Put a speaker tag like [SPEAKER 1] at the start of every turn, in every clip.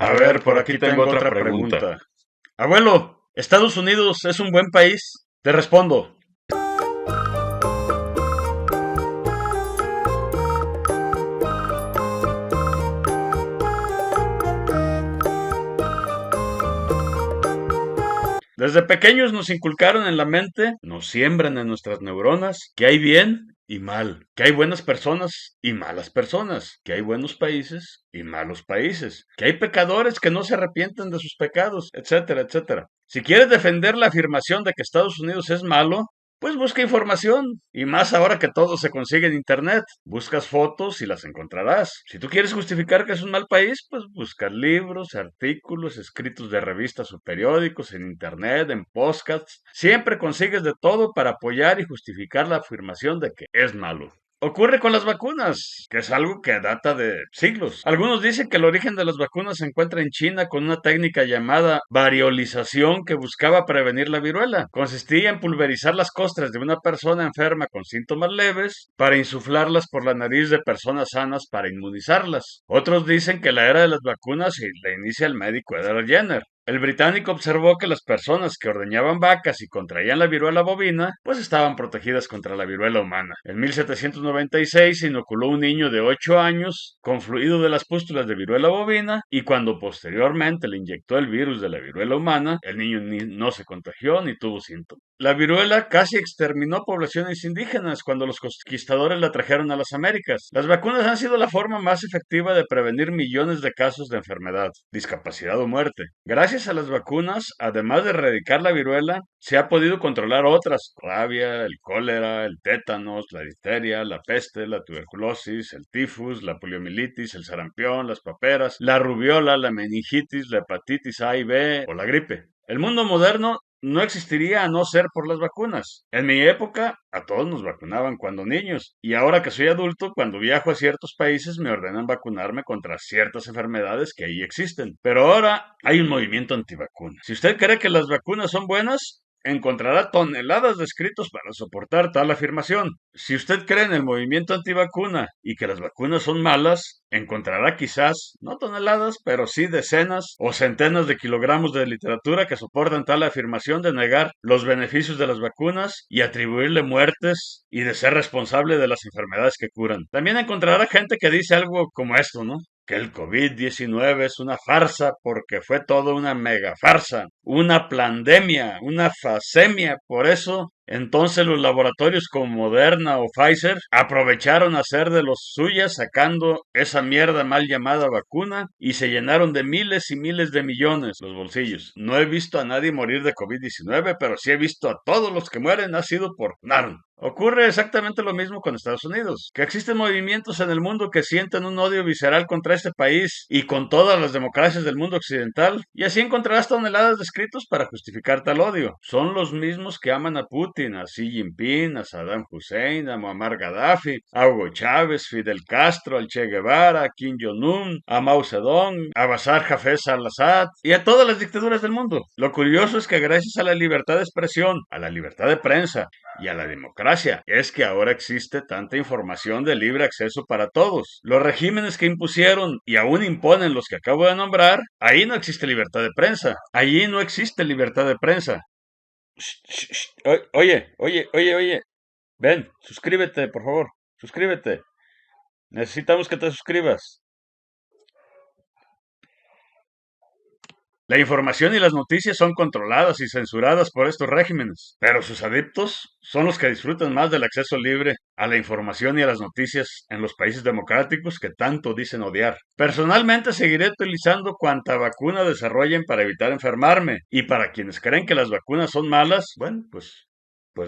[SPEAKER 1] A ver, por aquí tengo otra pregunta. Abuelo, ¿Estados Unidos es un buen país? Te respondo. Desde pequeños nos inculcaron en la mente, nos siembran en nuestras neuronas, que hay bien y mal, que hay buenas personas y malas personas, que hay buenos países y malos países, que hay pecadores que no se arrepienten de sus pecados, etcétera, etcétera. Si quieres defender la afirmación de que Estados Unidos es malo, pues busca información, y más ahora que todo se consigue en Internet. Buscas fotos y las encontrarás. Si tú quieres justificar que es un mal país, pues buscas libros, artículos, escritos de revistas o periódicos, en Internet, en podcasts. Siempre consigues de todo para apoyar y justificar la afirmación de que es malo. Ocurre con las vacunas, que es algo que data de siglos. Algunos dicen que el origen de las vacunas se encuentra en China con una técnica llamada variolización que buscaba prevenir la viruela. Consistía en pulverizar las costras de una persona enferma con síntomas leves para insuflarlas por la nariz de personas sanas para inmunizarlas. Otros dicen que la era de las vacunas la inicia el médico Edward Jenner. El británico observó que las personas que ordeñaban vacas y contraían la viruela bovina, pues estaban protegidas contra la viruela humana. En 1796 se inoculó un niño de 8 años con fluido de las pústulas de viruela bovina y cuando posteriormente le inyectó el virus de la viruela humana, el niño no se contagió ni tuvo síntomas. La viruela casi exterminó poblaciones indígenas cuando los conquistadores la trajeron a las Américas. Las vacunas han sido la forma más efectiva de prevenir millones de casos de enfermedad, discapacidad o muerte. Gracias a las vacunas, además de erradicar la viruela, se ha podido controlar otras: rabia, el cólera, el tétanos, la difteria, la peste, la tuberculosis, el tifus, la poliomielitis, el sarampión, las paperas, la rubiola, la meningitis, la hepatitis A y B o la gripe. El mundo moderno no existiría a no ser por las vacunas. En mi época, a todos nos vacunaban cuando niños, y ahora que soy adulto, cuando viajo a ciertos países me ordenan vacunarme contra ciertas enfermedades que ahí existen. Pero ahora hay un movimiento antivacunas. Si usted cree que las vacunas son buenas, encontrará toneladas de escritos para soportar tal afirmación. Si usted cree en el movimiento antivacuna y que las vacunas son malas, encontrará quizás, no toneladas, pero sí decenas o centenas de kilogramos de literatura que soportan tal afirmación de negar los beneficios de las vacunas y atribuirle muertes y de ser responsable de las enfermedades que curan. También encontrará gente que dice algo como esto, ¿no? Que el COVID-19 es una farsa porque fue todo una mega farsa, una plandemia, una fasemia. Por eso, entonces los laboratorios como Moderna o Pfizer aprovecharon a hacer de los suyas sacando esa mierda mal llamada vacuna y se llenaron de miles y miles de millones los bolsillos. No he visto a nadie morir de COVID-19, pero sí he visto a todos los que mueren ha sido por NARN. Ocurre exactamente lo mismo con Estados Unidos, que existen movimientos en el mundo que sienten un odio visceral contra este país y con todas las democracias del mundo occidental, y así encontrarás toneladas de escritos para justificar tal odio. Son los mismos que aman a Putin, a Xi Jinping, a Saddam Hussein, a Muammar Gaddafi, a Hugo Chávez, Fidel Castro, al Che Guevara, a Kim Jong-un, a Mao Zedong, a Bashar Hafez al-Assad y a todas las dictaduras del mundo. Lo curioso es que gracias a la libertad de expresión, a la libertad de prensa, y a la democracia es que ahora existe tanta información de libre acceso para todos. Los regímenes que impusieron y aún imponen los que acabo de nombrar, ahí no existe libertad de prensa. Allí no existe libertad de prensa. Oye. Ven, suscríbete, por favor. Suscríbete. Necesitamos que te suscribas. La información y las noticias son controladas y censuradas por estos regímenes, pero sus adeptos son los que disfrutan más del acceso libre a la información y a las noticias en los países democráticos que tanto dicen odiar. Personalmente seguiré utilizando cuanta vacuna desarrollen para evitar enfermarme, y para quienes creen que las vacunas son malas, bueno, pues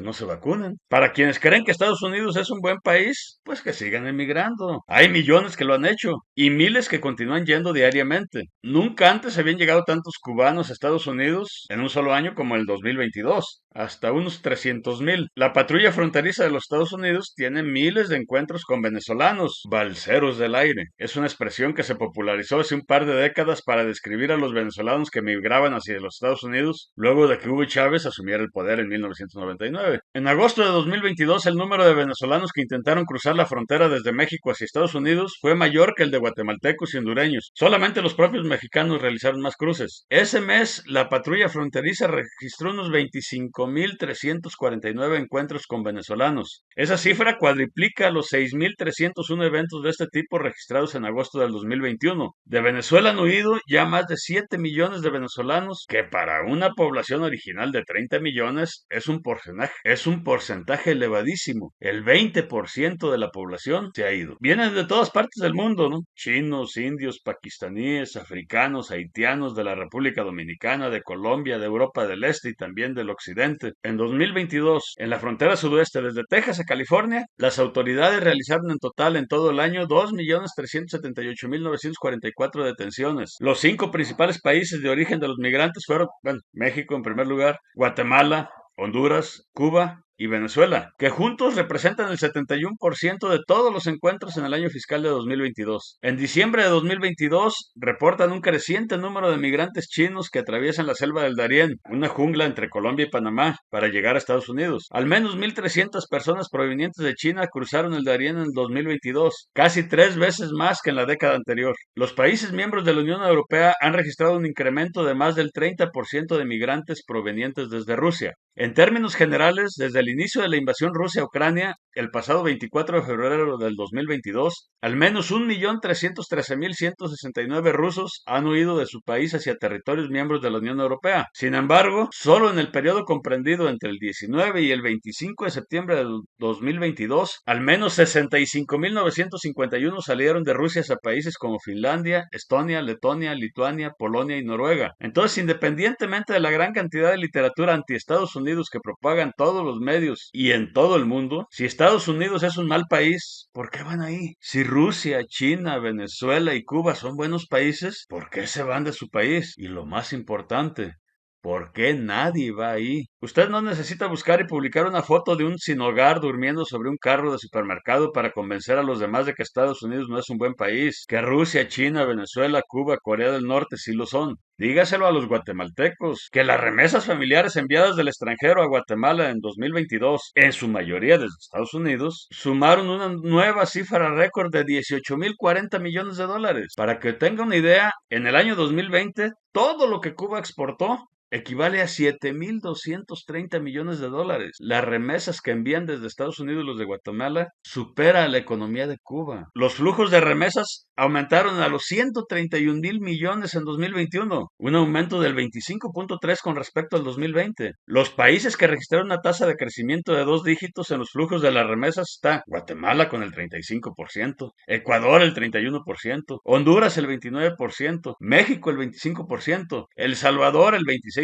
[SPEAKER 1] no se vacunen. Para quienes creen que Estados Unidos es un buen país, pues que sigan emigrando. Hay millones que lo han hecho y miles que continúan yendo diariamente. Nunca antes habían llegado tantos cubanos a Estados Unidos en un solo año como el 2022, hasta unos 300,000. La patrulla fronteriza de los Estados Unidos tiene miles de encuentros con venezolanos, balseros del aire. Es una expresión que se popularizó hace un par de décadas para describir a los venezolanos que migraban hacia los Estados Unidos luego de que Hugo Chávez asumiera el poder en 1999. COVID-19. En agosto de 2022, el número de venezolanos que intentaron cruzar la frontera desde México hacia Estados Unidos fue mayor que el de guatemaltecos y hondureños. Solamente los propios mexicanos realizaron más cruces. Ese mes, la patrulla fronteriza registró unos 25.349 encuentros con venezolanos. Esa cifra cuadriplica los 6.301 eventos de este tipo registrados en agosto del 2021. De Venezuela han huido ya más de 7 millones de venezolanos, que para una población original de 30 millones es un porcentaje elevadísimo. El 20% de la población se ha ido. Vienen de todas partes del mundo, ¿no? Chinos, indios, pakistaníes, africanos, haitianos, de la República Dominicana, de Colombia, de Europa del Este y también del Occidente. En 2022, en la frontera sudoeste, desde Texas a California, las autoridades realizaron en total en todo el año 2.378.944 detenciones. Los 5 principales países de origen de los migrantes fueron, bueno, México en primer lugar, Guatemala, Honduras, Cuba y Venezuela, que juntos representan el 71% de todos los encuentros en el año fiscal de 2022. En diciembre de 2022 reportan un creciente número de migrantes chinos que atraviesan la selva del Darién, una jungla entre Colombia y Panamá, para llegar a Estados Unidos. Al menos 1.300 personas provenientes de China cruzaron el Darién en el 2022, casi 3 veces más que en la década anterior. Los países miembros de la Unión Europea han registrado un incremento de más del 30% de migrantes provenientes desde Rusia. En términos generales, desde el inicio de la invasión rusa a Ucrania, el pasado 24 de febrero del 2022, al menos 1.313.169 rusos han huido de su país hacia territorios miembros de la Unión Europea. Sin embargo, solo en el periodo comprendido entre el 19 y el 25 de septiembre del 2022, al menos 65.951 salieron de Rusia hacia países como Finlandia, Estonia, Letonia, Lituania, Polonia y Noruega. Entonces, independientemente de la gran cantidad de literatura anti-Estados Unidos que propagan todos los medios y en todo el mundo, si Estados Unidos es un mal país, ¿por qué van ahí? Si Rusia, China, Venezuela y Cuba son buenos países, ¿por qué se van de su país? Y lo más importante, ¿por qué nadie va ahí? Usted no necesita buscar y publicar una foto de un sin hogar durmiendo sobre un carro de supermercado para convencer a los demás de que Estados Unidos no es un buen país, que Rusia, China, Venezuela, Cuba, Corea del Norte sí lo son. Dígaselo a los guatemaltecos, que las remesas familiares enviadas del extranjero a Guatemala en 2022, en su mayoría desde Estados Unidos, sumaron una nueva cifra récord de 18.040 millones de dólares. Para que tenga una idea, en el año 2020, todo lo que Cuba exportó equivale a 7.230 millones de dólares. Las remesas que envían desde Estados Unidos los de Guatemala supera a la economía de Cuba. Los flujos de remesas aumentaron a los 131.000 millones en 2021, un aumento del 25.3 con respecto al 2020. Los países que registraron una tasa de crecimiento de 2 dígitos en los flujos de las remesas está Guatemala con el 35%, Ecuador el 31%, Honduras el 29%, México el 25%, El Salvador el 26%,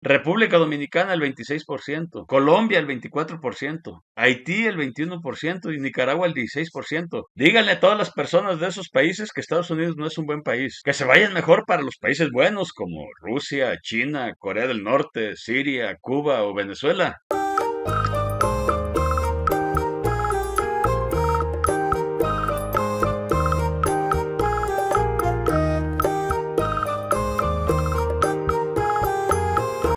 [SPEAKER 1] República Dominicana el 26%, Colombia el 24%, Haití el 21% y Nicaragua el 16%. Díganle a todas las personas de esos países que Estados Unidos no es un buen país, que se vayan mejor para los países buenos como Rusia, China, Corea del Norte, Siria, Cuba o Venezuela.